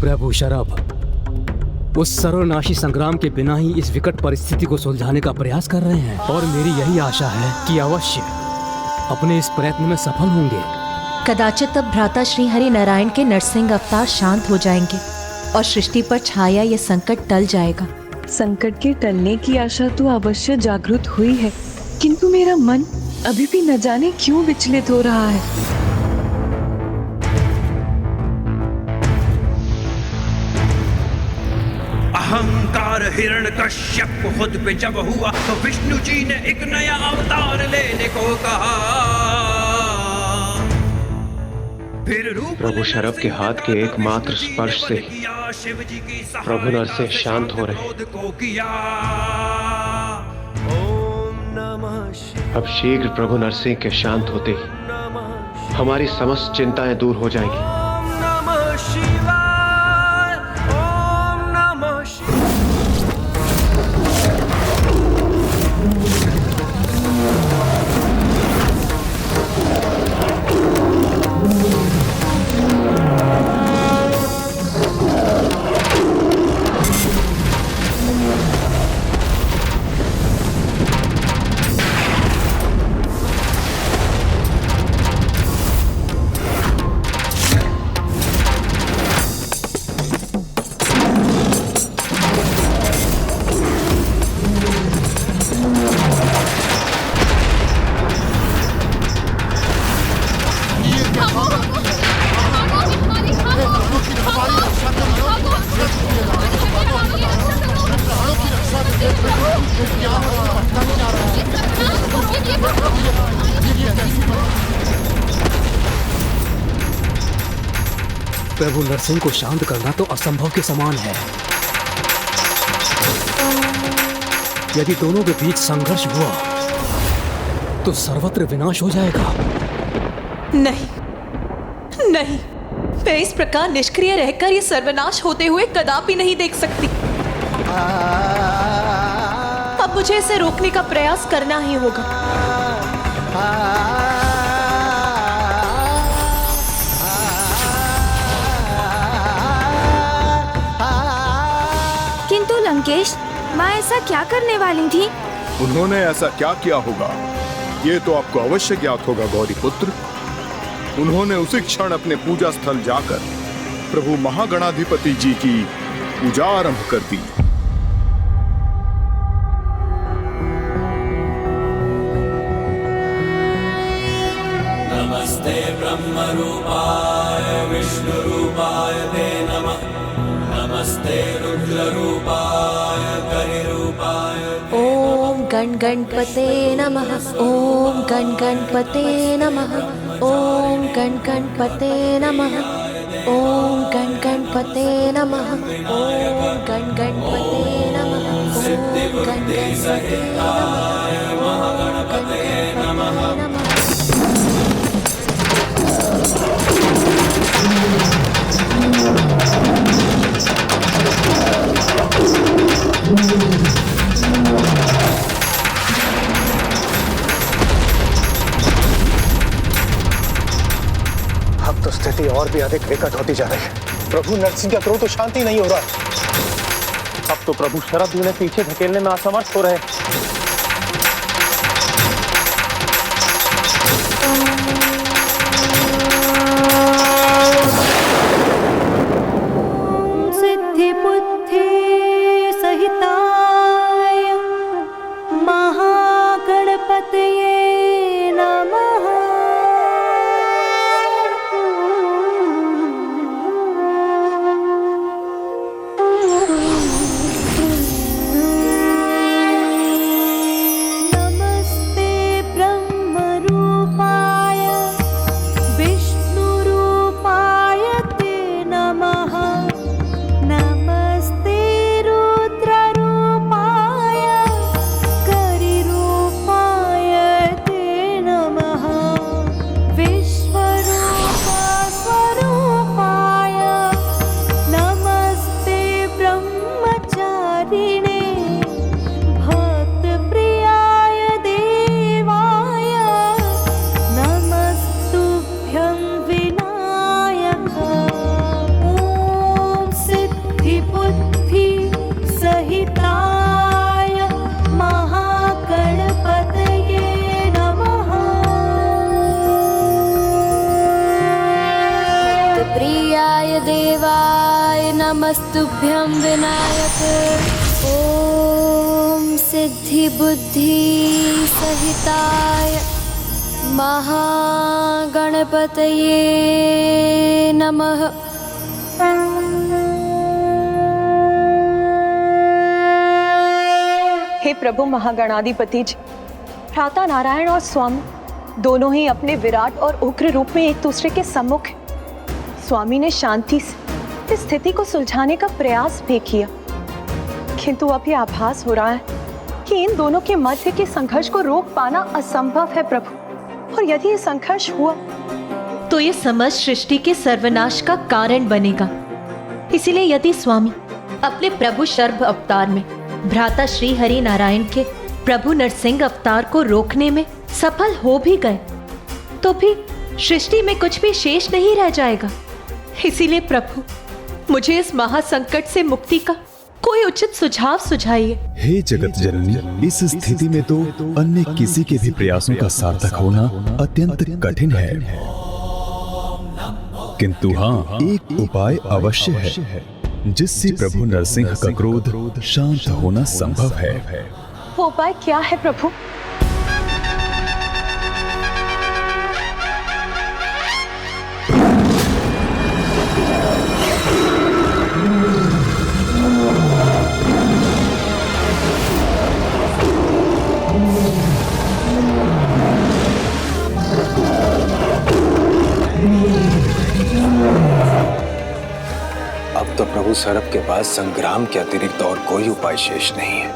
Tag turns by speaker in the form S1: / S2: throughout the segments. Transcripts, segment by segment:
S1: प्रभु शरभ उस सर्वनाशी संग्राम के बिना ही इस विकट परिस्थिति को सुलझाने का प्रयास कर रहे हैं और मेरी यही आशा है कि अवश्य अपने इस प्रयत्न में सफल होंगे।
S2: कदाचित अब भ्राता श्री हरि नारायण के नरसिंह अवतार शांत हो जाएंगे और सृष्टि पर छाया ये संकट टल जाएगा।
S3: संकट के टलने की आशा तो अवश्य जागृत हुई है, किंतु मेरा मन अभी भी न जाने क्यों विचलित हो रहा है।
S4: अहंकार हिरण्यकश्यप खुद पे जब हुआ तो विष्णु जी ने एक नया अवतार लेने को कहा। फिर
S5: प्रभु शरभ के हाथ के एकमात्र स्पर्श से प्रभु नरसिंह शांत हो रहे। अब शीघ्र प्रभु नरसिंह के शांत होते ही हमारी समस्त चिंताएं दूर हो जाएंगी।
S1: प्रभु नरसिंह को शांत करना तो असंभव के समान है। यदि दोनों के बीच संघर्ष हुआ तो सर्वत्र विनाश हो जाएगा।
S2: नहीं नहीं, मैं इस प्रकार निष्क्रिय रहकर ये सर्वनाश होते हुए कदापि नहीं देख सकती। अब मुझे इसे रोकने का प्रयास करना ही होगा।
S6: किंतु लंकेश, माँ ऐसा क्या करने वाली थी?
S7: उन्होंने ऐसा क्या किया होगा ये तो आपको अवश्य ज्ञात होगा गौरी पुत्र। उन्होंने उसी क्षण अपने पूजा स्थल जाकर प्रभु महागणाधिपति जी की पूजा आरंभ कर दी।
S8: नमस्ते ब्रह्म रूपाय विष्णु रूपाय ते नमः। नमस्ते रुद्र रूपाय करि रूपाय।
S2: ओम गण गणपते नमः। ओम गण गणपते नमः। ओम गण गणपते नमः। ओम गण गणपते नमः। ओम गण गणपते नमः।
S8: सिद्धि बुद्धि सहिताय महागणपते नमः।
S9: अब तो स्थिति और भी अधिक विकट होती जा रही है। प्रभु नरसिंह का क्रोध तो शांति नहीं हो रहा। अब तो प्रभु शरभ उन्हें पीछे धकेलने में असमर्थ हो रहे।
S6: सिद्धि बुद्धि सहिताय महागणपतये नमः। नमस्तुभ्यं विनायक। ओम सिद्धि बुद्धि सहिताय महागणपतये नमः।
S2: हे प्रभु महागणाधिपति जी, भ्राता नारायण और स्वामी दोनों ही अपने विराट और उग्र रूप में एक दूसरे के सम्मुख हैं। स्वामी ने शांति से इस स्थिति को सुलझाने का प्रयास भी किया, किंतु अब यह आभास हो रहा है कि इन दोनों के मध्य के संघर्ष को रोक पाना असंभव है प्रभु। और यदि ये संघर्ष हुआ तो ये समस्त सृष्टि के सर्वनाश का कारण बनेगा। इसीलिए यदि स्वामी अपने प्रभु शर्भ अवतार में भ्राता श्री हरि नारायण के प्रभु नरसिंह अवतार को रोकने में सफल हो भी गए तो भी सृष्टि में कुछ भी शेष नहीं रह जाएगा। इसीलिए प्रभु मुझे इस महासंकट से मुक्ति का कोई उचित सुझाव सुझाइए।
S10: हे जगत जननी, इस स्थिति में तो अन्य किसी के भी प्रयासों का सार्थक होना अत्यंत कठिन है, किंतु हाँ, एक उपाय अवश्य है जिससे प्रभु नरसिंह का क्रोध शांत होना संभव है।
S2: वो उपाय क्या है प्रभु?
S11: अब तो प्रभु सरभ के पास संग्राम के अतिरिक्त और कोई उपाय शेष नहीं है,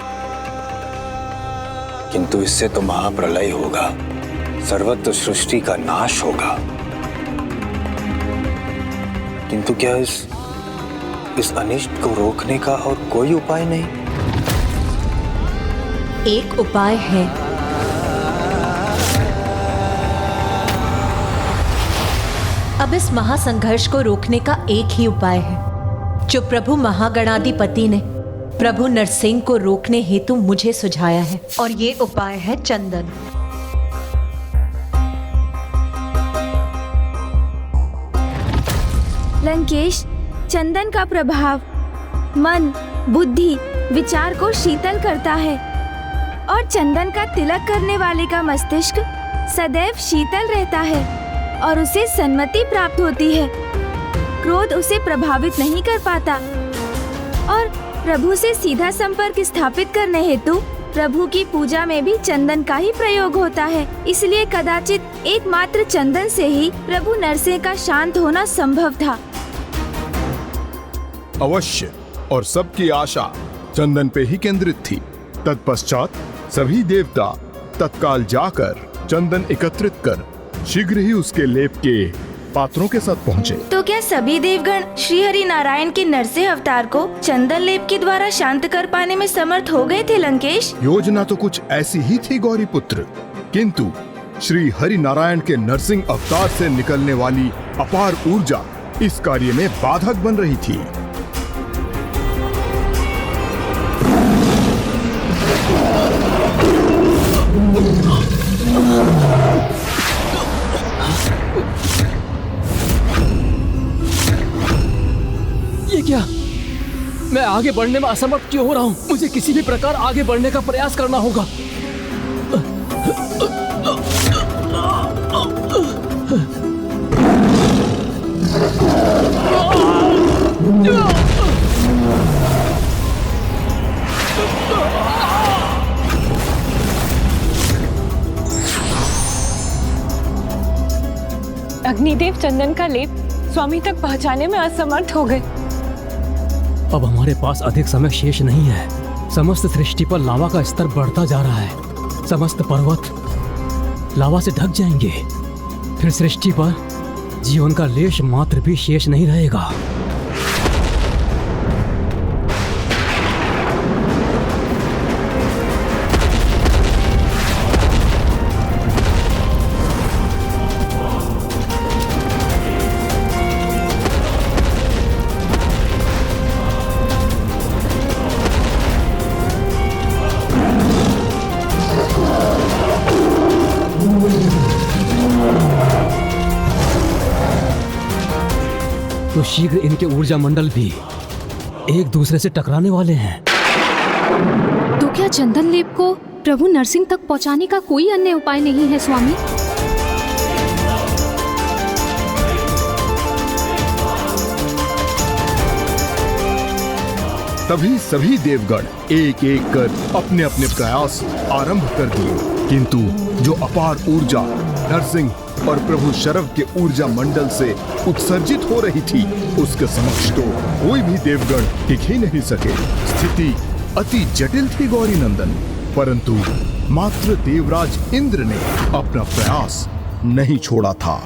S11: किंतु इससे तो महाप्रलय होगा, सर्वत्र सृष्टि का नाश होगा। किंतु क्या इस अनिष्ट को रोकने का और कोई उपाय नहीं?
S2: एक उपाय है। अब इस महासंघर्ष को रोकने का एक ही उपाय है जो प्रभु महागणाधिपति ने प्रभु नरसिंह को रोकने हेतु मुझे सुझाया है, और ये उपाय है चंदन।
S6: लंकेश, चंदन का प्रभाव मन, बुद्धि, विचार को शीतल करता है और चंदन का तिलक करने वाले का मस्तिष्क सदैव शीतल रहता है और उसे सन्मति प्राप्त होती है। क्रोध उसे प्रभावित नहीं कर पाता और प्रभु से सीधा संपर्क स्थापित करने हेतु प्रभु की पूजा में भी चंदन का ही प्रयोग होता है। इसलिए कदाचित एकमात्र चंदन से ही प्रभु नरसिंह का शांत होना संभव था।
S7: अवश्य, और सबकी आशा चंदन पे ही केंद्रित थी। तत्पश्चात सभी देवता तत्काल जाकर चंदन एकत्रित कर शीघ्र ही उसके लेप के पात्रों के साथ पहुँचे।
S6: तो क्या सभी देवगण श्री हरि नारायण के नरसिंह अवतार को चंदन लेप के द्वारा शांत कर पाने में समर्थ हो गए थे लंकेश?
S7: योजना तो कुछ ऐसी ही थी गौरी पुत्र, किंतु श्री हरि नारायण के नरसिंह अवतार से निकलने वाली अपार ऊर्जा इस कार्य में बाधक बन रही थी।
S1: ये क्या? मैं आगे बढ़ने में असमर्थ क्यों हो रहा हूँ? मुझे किसी भी प्रकार आगे बढ़ने का प्रयास करना होगा।
S3: अग्निदेव चंदन का लेप स्वामी तक पहुंचाने में असमर्थ हो गए।
S1: अब हमारे पास अधिक समय शेष नहीं है। समस्त सृष्टि पर लावा का स्तर बढ़ता जा रहा है। समस्त पर्वत लावा से ढक जाएंगे। फिर सृष्टि पर जीवन का लेश मात्र भी शेष नहीं रहेगा। तो शीघ्र इनके ऊर्जा मंडल भी एक दूसरे से टकराने वाले हैं।
S12: तो क्या चंदन लेप को प्रभु नरसिंह तक पहुंचाने का कोई अन्य उपाय नहीं है स्वामी?
S7: तभी सभी देवगण एक एक कर अपने अपने प्रयास आरंभ कर दिए, किंतु जो अपार ऊर्जा नरसिंह और प्रभु शरव के ऊर्जा मंडल से उत्सर्जित हो रही थी, उसके समक्ष तो कोई भी देवगण टिक ही नहीं सके। स्थिति अति जटिल थी गौरी नंदन, परंतु मात्र देवराज इंद्र ने अपना प्रयास नहीं छोड़ा था।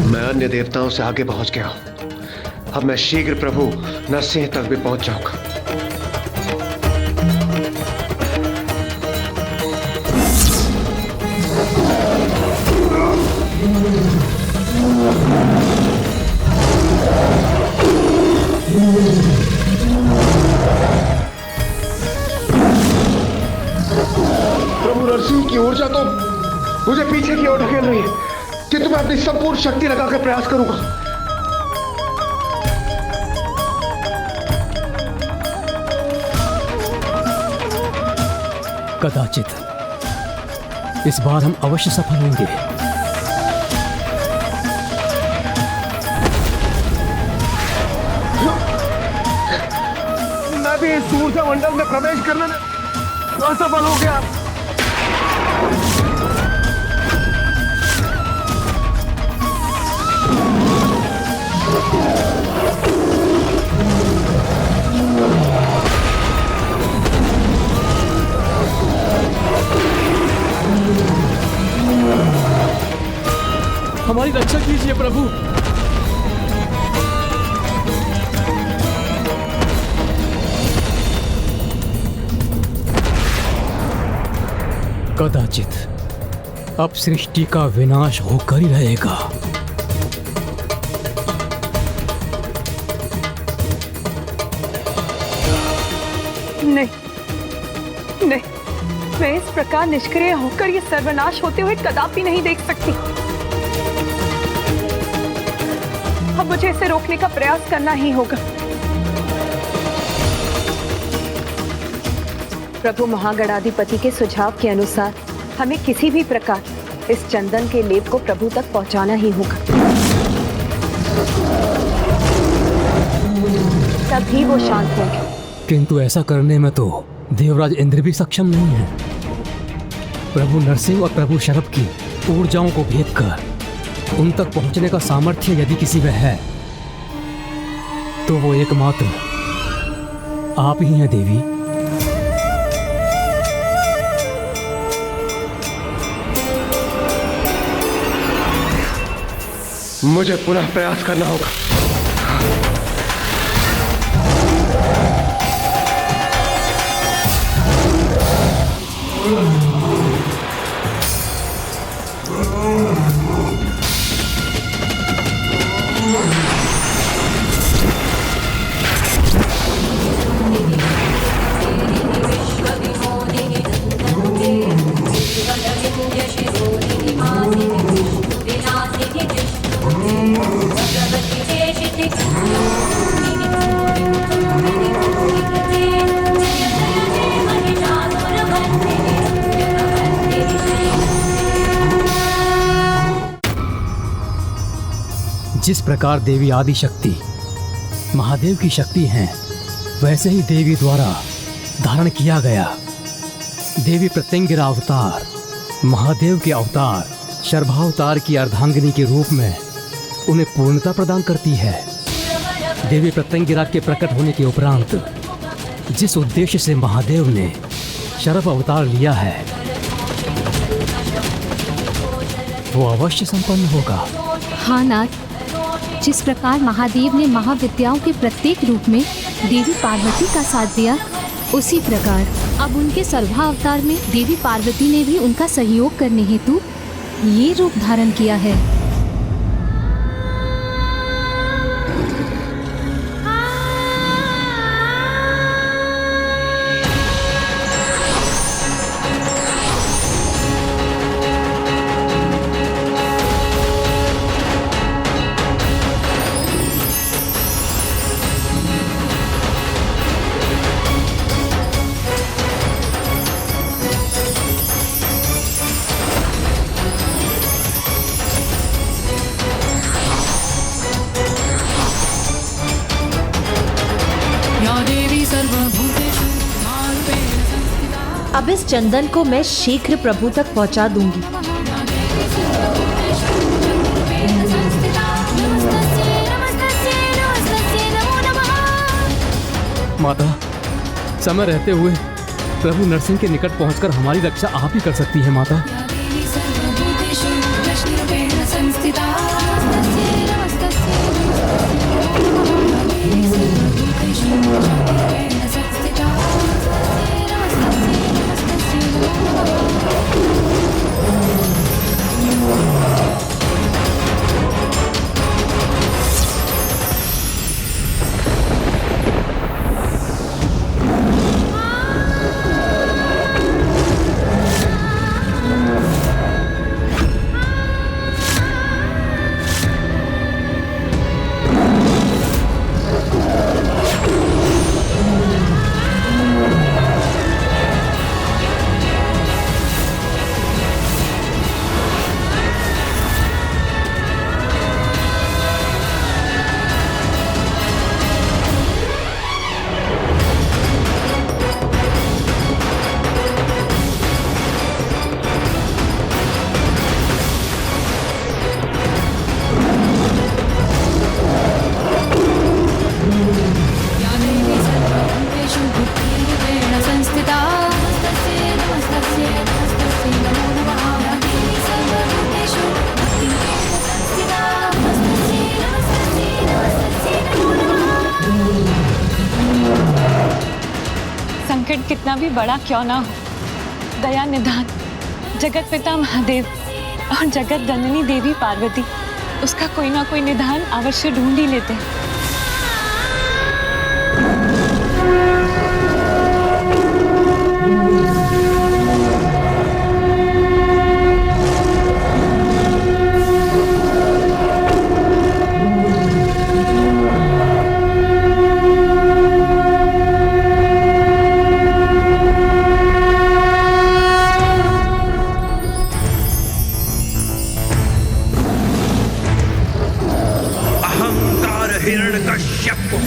S5: मैं अन्य देवताओं से आगे पहुंच गया हूं। अब मैं शीघ्र प्रभु नरसिंह तक भी पहुंच जाऊंगा। प्रभु नरसिंह की ऊर्जा तो मुझे पीछे की ओर ढकेल रही है, किंतु मैं अपनी संपूर्ण शक्ति लगाकर प्रयास करूंगा।
S1: कदाचित इस बार हम अवश्य सफल होंगे।
S5: मैं भी इस ऊर्जा मंडल में प्रवेश करने में असफल हो गया।
S1: हमारी रक्षा कीजिए प्रभु। कदाचित अब सृष्टि का विनाश होकर ही रहेगा।
S2: नहीं नहीं, मैं इस प्रकार निष्क्रिय होकर ये सर्वनाश होते हुए कदापि नहीं देख सकती। अब मुझे इसे रोकने का प्रयास करना ही होगा। प्रभु महागणाधिपति के सुझाव के अनुसार हमें किसी भी प्रकार इस चंदन के लेप को प्रभु तक पहुंचाना ही होगा, तभी वो शांत होंगे।
S1: किंतु ऐसा करने में तो देवराज इंद्र भी सक्षम नहीं है। प्रभु नरसिंह और प्रभु शरभ की ऊर्जाओं को भेद कर उन तक पहुंचने का सामर्थ्य यदि किसी में है तो वो एकमात्र आप ही हैं देवी।
S5: मुझे पुनः प्रयास करना होगा।
S1: जिस प्रकार देवी आदि शक्ति महादेव की शक्ति हैं, वैसे ही देवी द्वारा धारण किया गया देवी प्रत्यंगिरा अवतार महादेव के अवतार शर्भावतार की अर्धांगिनी के रूप में उन्हें पूर्णता प्रदान करती है। देवी प्रत्यंगिरा के प्रकट होने के उपरांत जिस उद्देश्य से महादेव ने शर्भ अवतार लिया है वो अवश्य संपन्न होगा।
S12: हाँ नाथ, जिस प्रकार महादेव ने महाविद्याओं के प्रत्येक रूप में देवी पार्वती का साथ दिया, उसी प्रकार अब उनके सर्वावतार में देवी पार्वती ने भी उनका सहयोग करने हेतु ये रूप धारण किया है।
S13: अब इस चंदन को मैं शीघ्र प्रभु तक पहुंचा दूंगी।
S1: माता, समय रहते हुए प्रभु नरसिंह के निकट पहुंचकर हमारी रक्षा आप ही कर सकती है माता।
S2: संकट कितना भी बड़ा क्यों ना हो, दया निधान जगत पिता महादेव और जगत जननी देवी पार्वती उसका कोई ना कोई निधान अवश्य ढूंढ ही लेते हैं।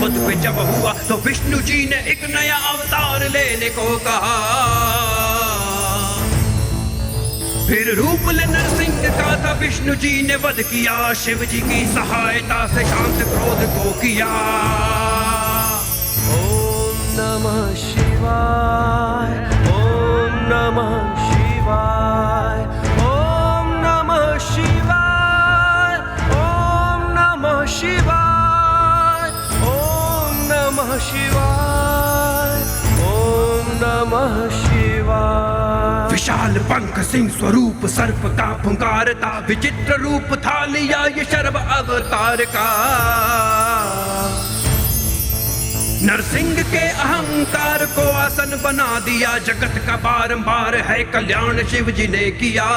S4: खुद पे जब हुआ तो विष्णु जी ने एक नया अवतार लेने को कहा। फिर रूप ले नरसिंह का था, विष्णु जी ने वध किया, शिव जी की सहायता से शांत क्रोध को किया।
S8: ओम नमः शिवाय, ओम नमः शिवाय, ओम नमः शिवाय, ओम नमः शिवाय, शिवाय, ओम नमः शिवाय।
S4: विशाल पंख सिंह स्वरूप सर्प का फुंकार था, विचित्र रूप था लिया ये शर्व अवतार का। नरसिंह के अहंकार को आसन बना दिया, जगत का बारंबार है कल्याण शिव जी ने किया।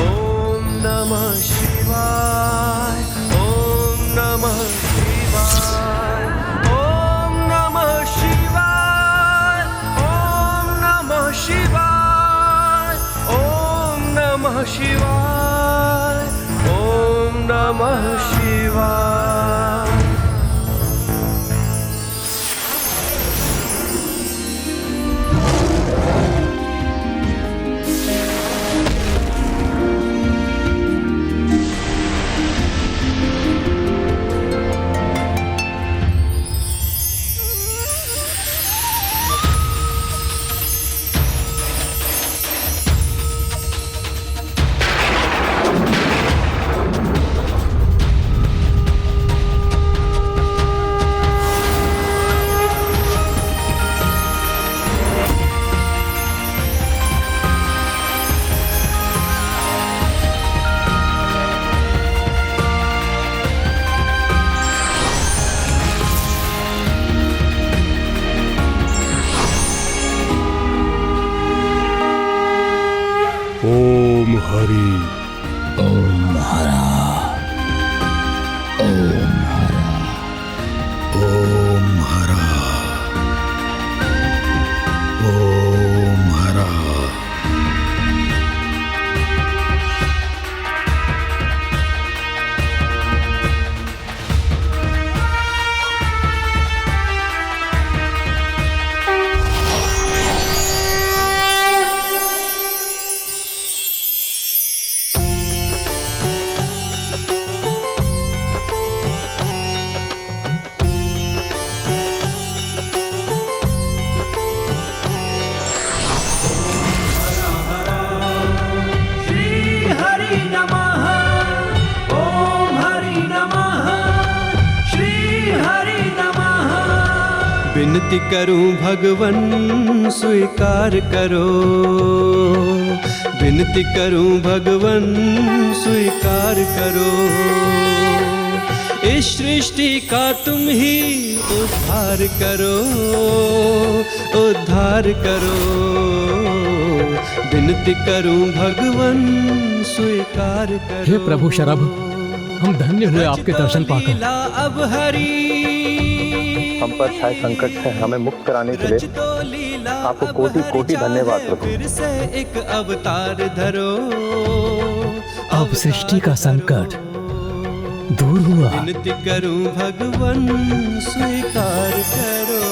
S8: ओम नमः शिवाय, ओम नमः शिवाय, ओम नमः शिवाय।
S10: ओम हरि,
S14: ओम हरा, ओम हरा,
S10: ओम हरा, ओम हरा।
S8: विनती करूं भगवन स्वीकार करो, विनती करूं भगवन स्वीकार करो। इस सृष्टि का तुम ही उद्धार करो, उद्धार करो। विनती करूं भगवन स्वीकार करो।
S1: हे प्रभु शरभ, हम धन्य हुए आपके दर्शन पाकर।
S8: अब हरी
S9: हम पर छाए संकट से हमें मुक्त कराने के लिए आपको कोटि कोटि धन्यवाद प्रभु।
S8: फिर से एक अवतार धरो,
S1: अब सृष्टि का संकट दूर हुआ।
S8: विनती करूं भगवन स्वीकार करो।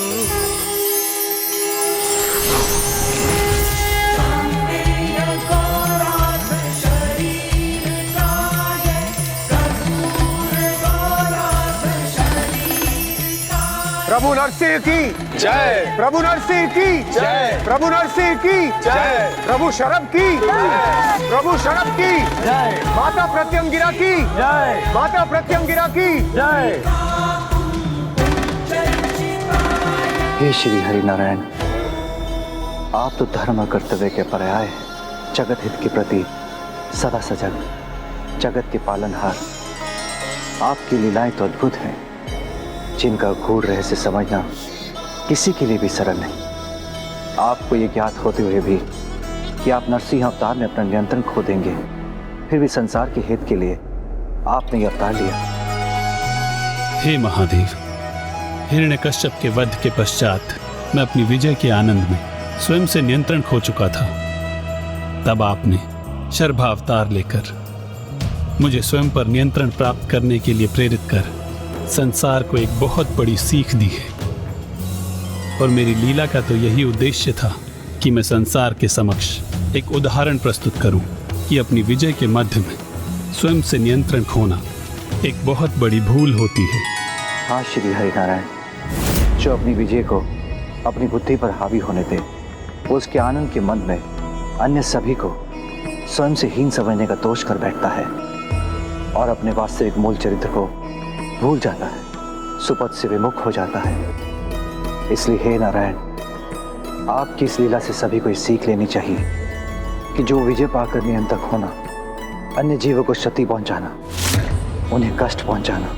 S5: प्रभु नरसिंह की जय, प्रभु नरसिंह की जय, प्रभु नरसिंह की जय, प्रभु शरभ की जय, प्रभु शरभ की जय, माता प्रत्यंगिरा की जय, माता प्रत्यंगिरा की जय।
S9: हे श्री हरि नारायण, आप तो धर्म और कर्तव्य के पर्याय, जगत हित के प्रति सदा सजग, जगत के पालनहार। आपकी लीलाएं तो अद्भुत हैं, जिनका गूढ़ रहस्य समझना किसी के लिए भी सरल नहीं। आपको ये ज्ञात होते हुए भी कि आप नरसिंह अवतार में अपना नियंत्रण खो देंगे, फिर भी संसार के हित के लिए आपने ये अवतार लिया।
S15: हे महादेव, हिरण्यकश्यप के वध के पश्चात मैं अपनी विजय के आनंद में स्वयं से नियंत्रण खो चुका था। तब आपने शर्भावतार लेकर मुझे स्वयं पर नियंत्रण प्राप्त करने के लिए प्रेरित कर संसार को एक बहुत बड़ी सीख दी है। और मेरी लीला का तो यही उद्देश्य था कि मैं संसार के समक्ष एक उदाहरण प्रस्तुत करूं कि अपनी विजय के मध्य में स्वयं से नियंत्रण खोना एक बहुत बड़ी भूल होती है।
S9: हाँ श्री हरिनारायण, जो अपनी विजय को अपनी बुद्धि पर हावी होने दे, वो उसके आनंद के मन में अन्य सभी को स्वयं से हीन समझने का दोष कर बैठता है और अपने वास्तविक मूल चरित्र को भूल जाता है, सुपथ से विमुख हो जाता है। इसलिए हे नारायण, आपकी इस लीला से सभी को ये सीख लेनी चाहिए कि जो विजय पाकर नियंत्रक होना, अन्य जीवों को क्षति पहुंचाना, उन्हें कष्ट पहुंचाना,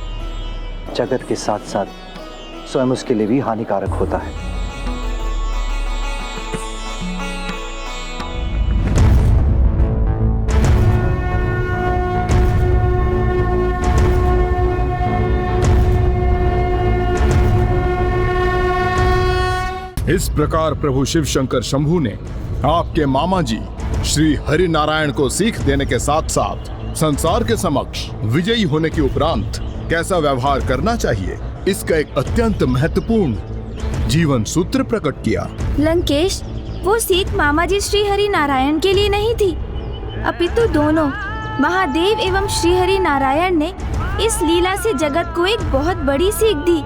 S9: जगत के साथ साथ स्वयं उसके लिए भी हानिकारक होता है।
S7: इस प्रकार प्रभु शिव शंकर शंभू ने आपके मामा जी श्री हरि नारायण को सीख देने के साथ साथ संसार के समक्ष विजयी होने के उपरांत कैसा व्यवहार करना चाहिए, इसका एक अत्यंत महत्वपूर्ण जीवन सूत्र प्रकट किया।
S6: लंकेश, वो सीख मामा जी श्री हरि नारायण के लिए नहीं थी, अपितु दोनों महादेव एवं श्री हरि नारायण ने इस लीला से जगत को एक बहुत बड़ी सीख दी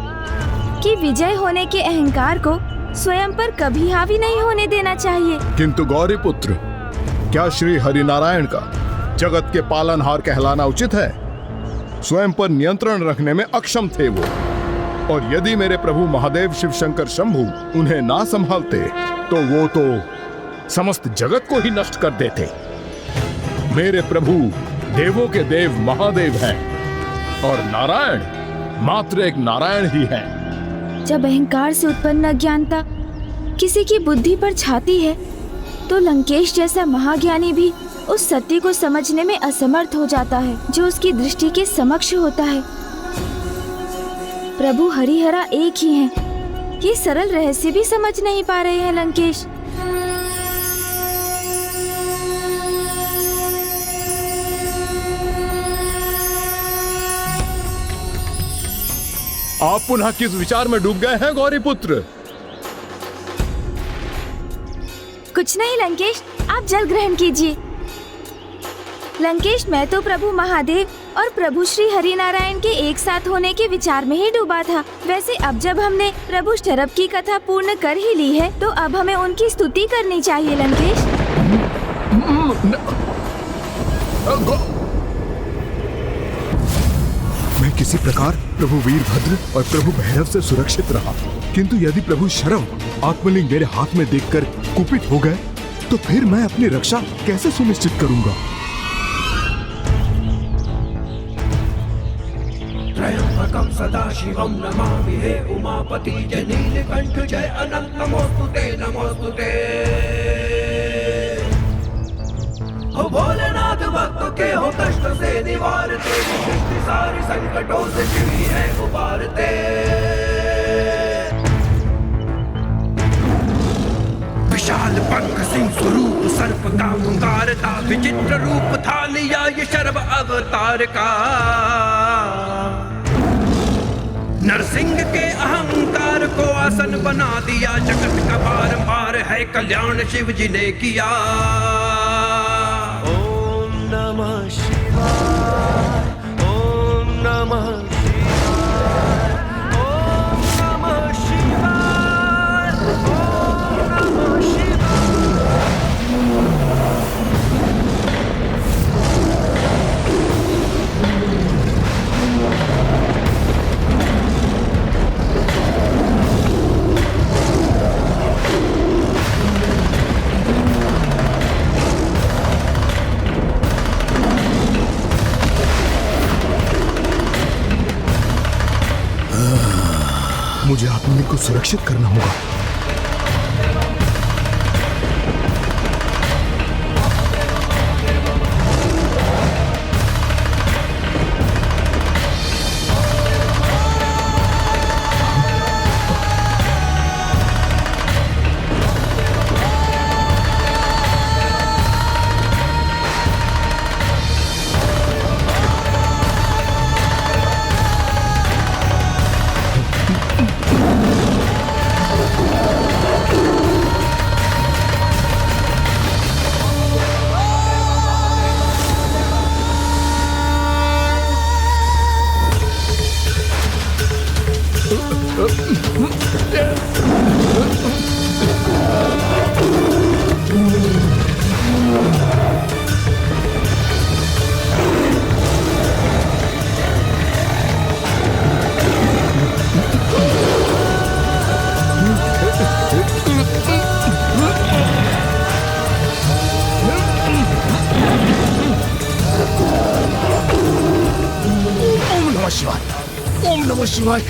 S6: कि विजय होने के अहंकार को स्वयं पर कभी हावी नहीं होने देना चाहिए।
S7: किंतु गौरी पुत्र, क्या श्री हरि नारायण का जगत के पालनहार कहलाना उचित है? स्वयं पर नियंत्रण रखने में अक्षम थे वो, और यदि मेरे प्रभु महादेव शिव शंकर शंभू उन्हें ना संभालते तो वो तो समस्त जगत को ही नष्ट कर देते। मेरे प्रभु देवों के देव महादेव हैं और नारायण मात्र एक नारायण ही है।
S6: जब अहंकार से उत्पन्न अज्ञानता किसी की बुद्धि पर छाती है, तो लंकेश जैसा महाज्ञानी भी उस सत्य को समझने में असमर्थ हो जाता है जो उसकी दृष्टि के समक्ष होता है। प्रभु हरिहरा एक ही हैं, ये सरल रहस्य भी समझ नहीं पा रहे हैं लंकेश।
S7: आप पुनः किस विचार में डूब गए हैं गौरी पुत्र?
S6: कुछ नहीं लंकेश, आप जल ग्रहण कीजिए। लंकेश, मैं तो प्रभु महादेव और प्रभु श्री हरि नारायण के एक साथ होने के विचार में ही डूबा था। वैसे अब जब हमने प्रभु शरभ की कथा पूर्ण कर ही ली है, तो अब हमें उनकी स्तुति करनी चाहिए लंकेश।
S7: मैं किसी प्रकार प्रभु वीरभद्र और प्रभु भैरव से सुरक्षित रहा,
S10: किंतु यदि प्रभु शरभ आत्मलिंग मेरे हाथ में देखकर कुपित हो गए तो फिर मैं अपनी रक्षा कैसे सुनिश्चित करूंगा?
S4: त्रयंबकं सदाशिवं नमामि हे उमापति जय नीलकंठ जय अनंत नमोस्तुते नमोस्तुते। हो भोलेनाथ भक्त के हो कष्ट से निवारते, सृष्टि सारी संकटों से शिवी है उबारते। विशाल पंख सिंह स्वरूप सर्प का पुकार था, विचित्र रूप था लिया ये शर्व अवतार का। नरसिंह के अहंकार को आसन बना दिया, जगत का बारंबार है कल्याण शिव जी ने किया।
S8: ओम नमः शिवाय, ओम नमः शिवाय, ओम नमः शिवाय, ओम नमः शिवाय।
S10: मुझे आत्मलिंग को सुरक्षित करना होगा।
S5: ओम नमः शिवाय।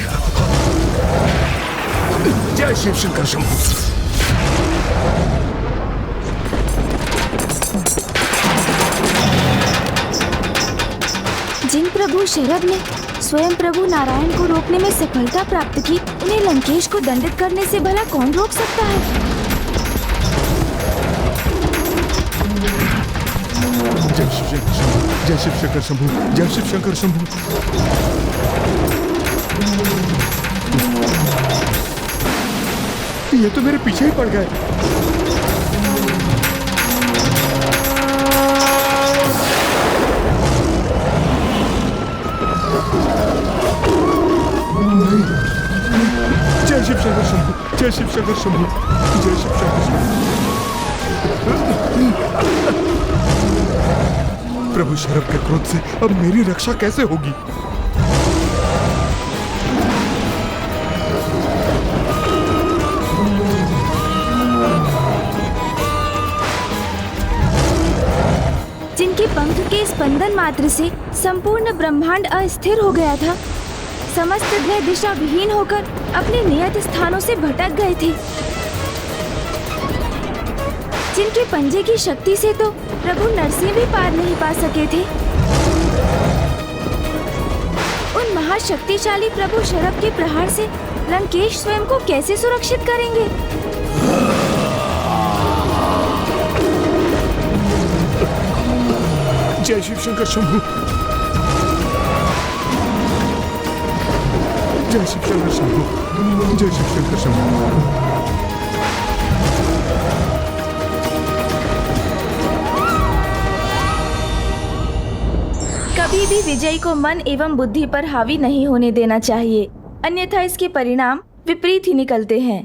S5: जय शिव शंकर शंभू।
S6: जिन प्रभु शरभ ने स्वयं प्रभु नारायण को रोकने में सफलता प्राप्त की, उन्हें लंकेश को दंडित करने से भला कौन रोक सकता है?
S10: जय शिव शंकर शंभू, जय शिव शंकर शंभू, जय शिव शंकर शंभू।
S5: ये तो मेरे पीछे ही पड़ गए। जय शिव शंकर शंभू, जय शिव शंकर शंभू, जय शिव शंकर शंभू। प्रभु शरभ के क्रोध से अब मेरी रक्षा कैसे होगी?
S6: जिनके पंख के स्पंदन मात्र से संपूर्ण ब्रह्मांड अस्थिर हो गया था, समस्त ग्रह दिशा विहीन होकर अपने नियत स्थानों से भटक गए थे। जिनके पंजे की शक्ति से तो प्रभु नरसिंह भी पार नहीं पा सके थे, उन महाशक्तिशाली प्रभु शरभ के प्रहार से लंकेश स्वयं को कैसे सुरक्षित करेंगे?
S5: जय शिव शंकर शंभू, जय शिव शंकर शंभू, जय शिव शंकर शंभू।
S6: कभी भी विजयी को मन एवं बुद्धि पर हावी नहीं होने देना चाहिए, अन्यथा इसके परिणाम विपरीत ही निकलते हैं।